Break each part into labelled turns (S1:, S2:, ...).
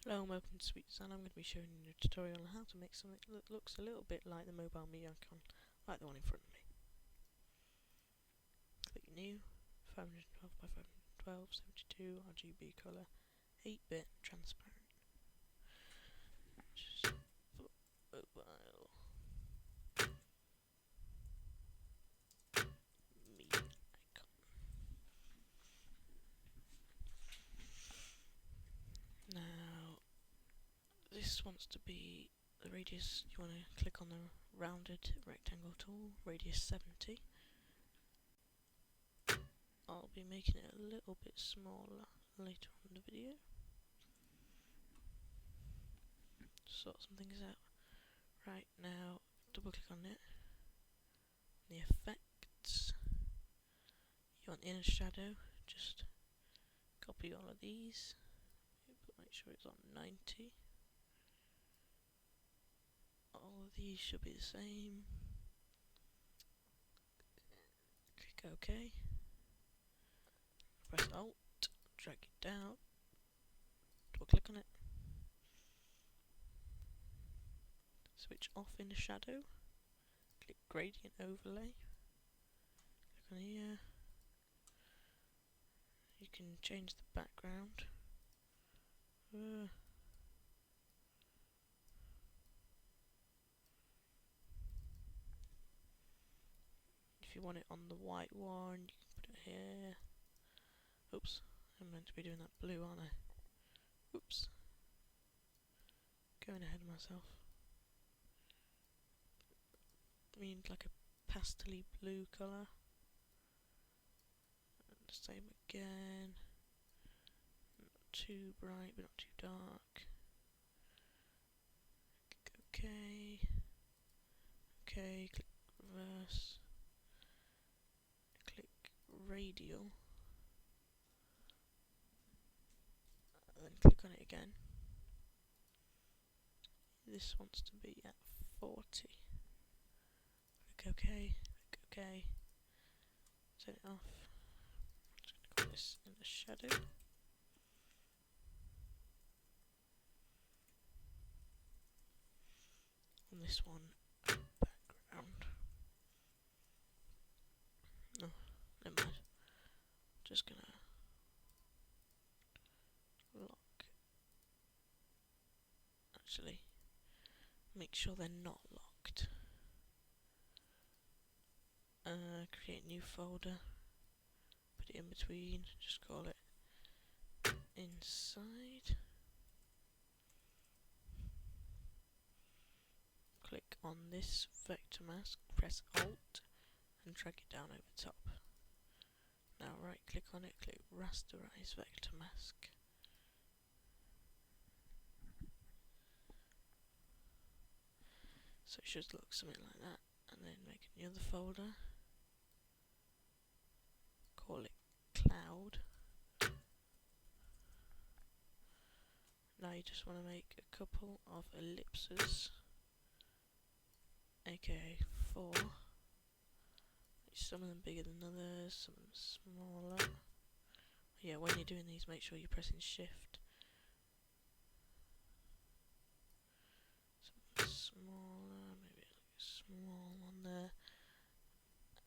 S1: Hello and welcome to Sweet Design. I'm going to be showing you a tutorial on how to make something that looks a little bit like the Mobile Me icon, like the one in front of me. Click New, 512 by 512, 72 RGB colour, 8-bit, transparent. Just put Mobile Me icon. Now, this wants to be the radius. You want to click on the rounded rectangle tool, radius 70. I'll be making it a little bit smaller later on in the video. Sort some things out. Right, now double click on it. The effects. You want inner shadow, just copy all of these. Make sure it's on 90. All of these should be the same. Click OK. Press Alt, drag it down, double click on it. Switch off inner shadow. Click gradient overlay. Click on here. You can change the background. If you want it on the white one, you can put it here. Oops, I'm meant to be doing that blue, aren't I? Oops. Going ahead of myself. I mean, like a pastel-y blue colour. And the same again. Not too bright, but not too dark. Click OK. OK, click reverse. Click radial. And then click on it again. This wants to be at 40. Click OK, click OK. Turn it off. I'm just going to call this in the shadow. On this one, background. No, never mind. Just gonna lock. Actually, make sure they're not locked. Create a new folder. Put it in between. Just call it inside. Click on this vector mask. Press Alt and drag it down over top. Now right click on it, click rasterize vector mask. So it should look something like that, and then make another folder. Call it cloud. Now you just want to make a couple of ellipses, aka 4. Some of them bigger than others, some of them smaller. Yeah, when you're doing these, make sure you're pressing shift. Some smaller, maybe like a small one there.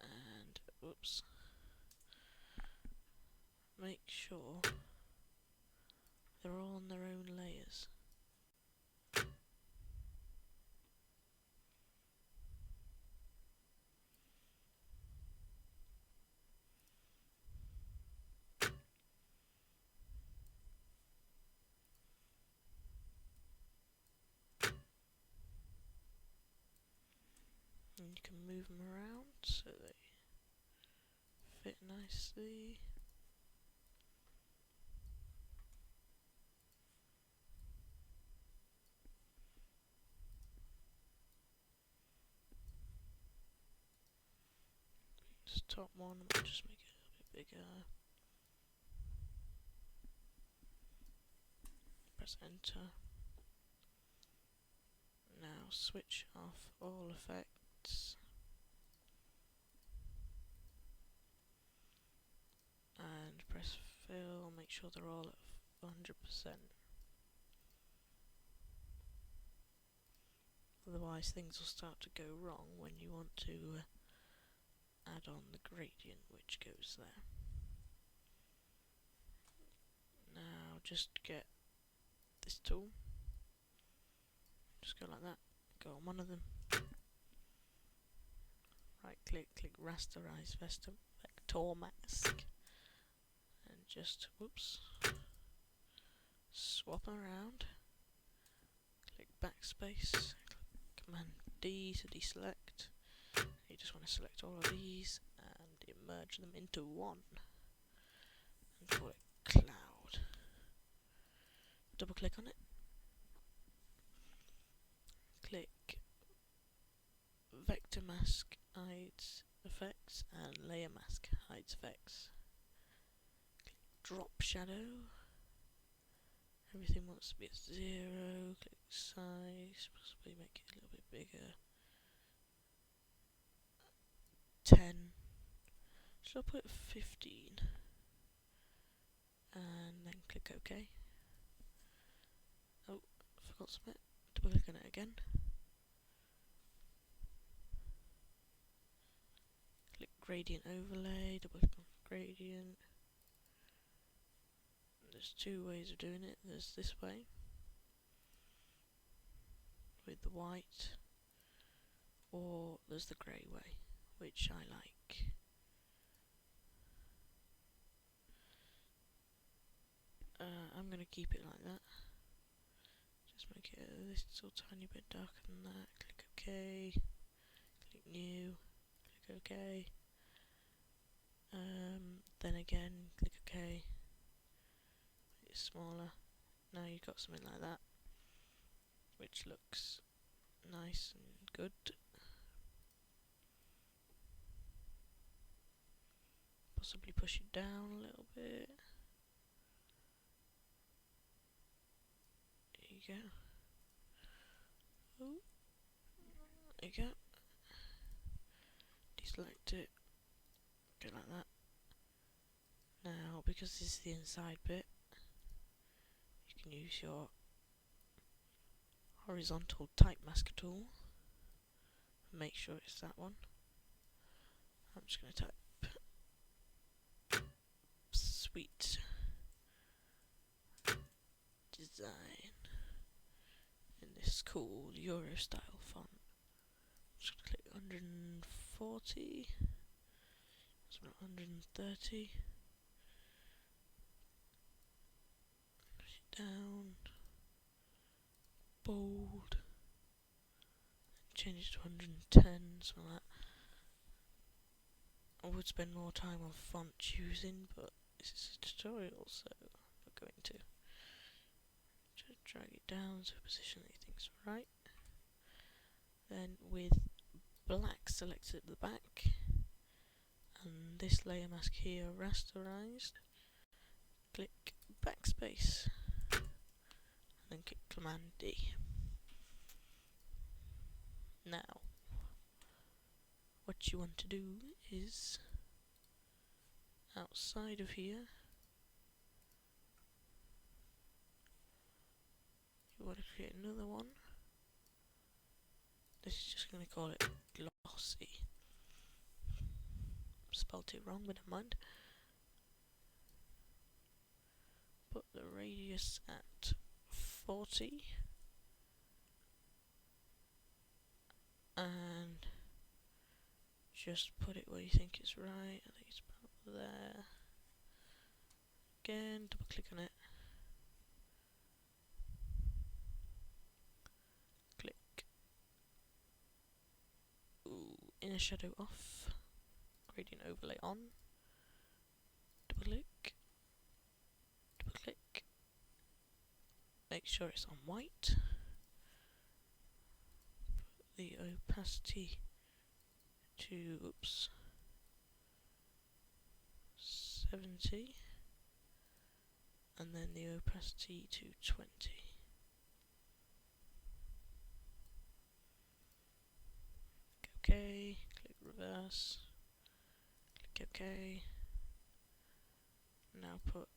S1: And, oops. Make sure they're all on their own layers. And you can move them around so they fit nicely. This top one, I'll just make it a little bit bigger. Press enter. Now switch off all effects. And press fill, make sure they're all at 100%. otherwise things will start to go wrong when you want to add on the gradient which goes there. Now just get this tool, just go like that, go on one of them, right click, click rasterize vector mask, and just, whoops, swap them around, click backspace, Command D to deselect. You just want to select all of these and merge them into one and call it cloud. Double click on it, click vector mask hides effects and layer mask hides effects. Click drop shadow, everything wants to be at 0, click size, possibly make it a little bit bigger, 10, should I put 15, and then click OK. Oh, forgot something, double click on it again, click gradient overlay, double click on gradient. There's two ways of doing it. There's this way with the white, or there's the grey way, which I like. I'm going to keep it like that. Just make it a little tiny bit darker than that. Click OK, click new, click OK. Then again, click OK. Make it smaller. Now you've got something like that, which looks nice and good. Possibly push it down a little bit. There you go. Oh, there you go. Deselect it. Go like that. Now, because this is the inside bit, you can use your horizontal type masker tool. Make sure it's that one. I'm just going to type sweet design in this cool Euro style font. Just going to click 140, 130, push it down, bold, change it to 110, something like that. I would spend more time on font choosing, but this is a tutorial, so I'm not going to. Just drag it down to a position that you think's right. Then with black selected at the back, and this layer mask here rasterized, click backspace, and then click Command D. Now, what you want to do is, outside of here, you want to create another one. This is just going to call it glossy. Spelled it wrong, but never mind. Put the radius at 40. And just put it where you think it's right. I think it's about there. Again, double click on it. Click inner shadow off. Gradient overlay on. Double click. Double click. Make sure it's on white. Put the opacity to 70, and then the opacity to 20. Click OK, click reverse, click OK. Now put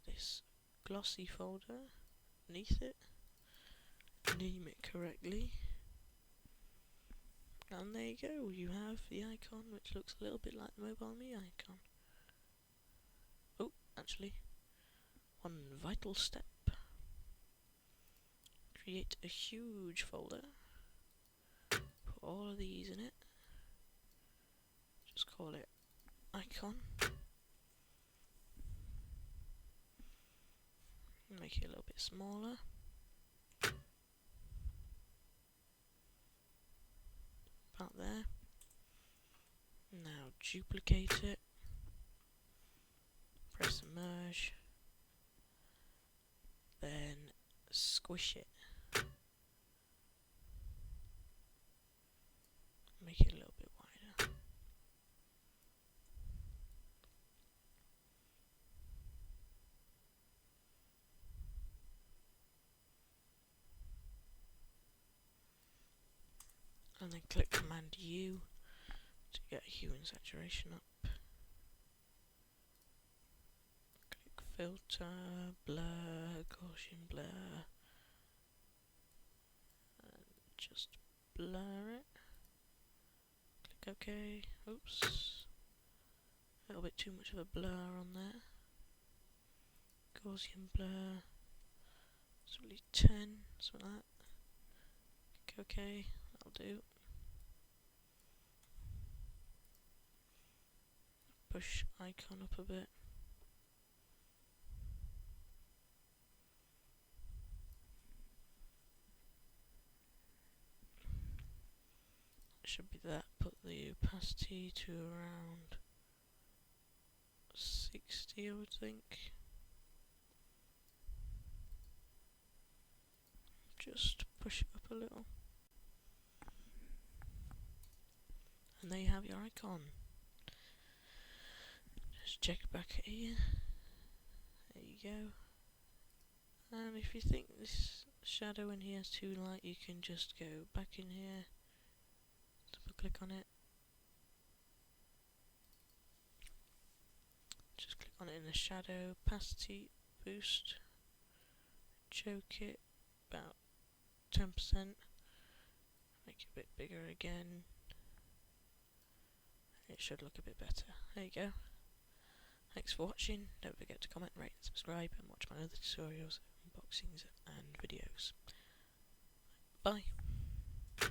S1: this glossy folder beneath it, name it correctly, And there you go, you have the icon which looks a little bit like the Mobile Me icon. Oh, actually, one vital step. Create a huge folder, put all of these in it, just call it icon, make it a little bit smaller, about there. Now duplicate it, press merge, then squish it, make it a little bit wider. And then click Command U to get hue and saturation up. Click Filter, Blur, Gaussian Blur, and just blur it. Click OK. Oops. A little bit too much of a blur on there. Gaussian Blur. Probably 10, something like that. Click OK. That'll do. Push icon up a bit. Should be that. Put the opacity to around 60, I would think. Just push it up a little. And there you have your icon. Just check back here. There you go. And if you think this shadow in here is too light, you can just go back in here, double click on it, just click on it in the shadow, opacity boost, choke it about 10%, make it a bit bigger again, it should look a bit better. There you go. Thanks for watching. Don't forget to comment, rate and subscribe, and watch my other tutorials, unboxings and videos. Bye.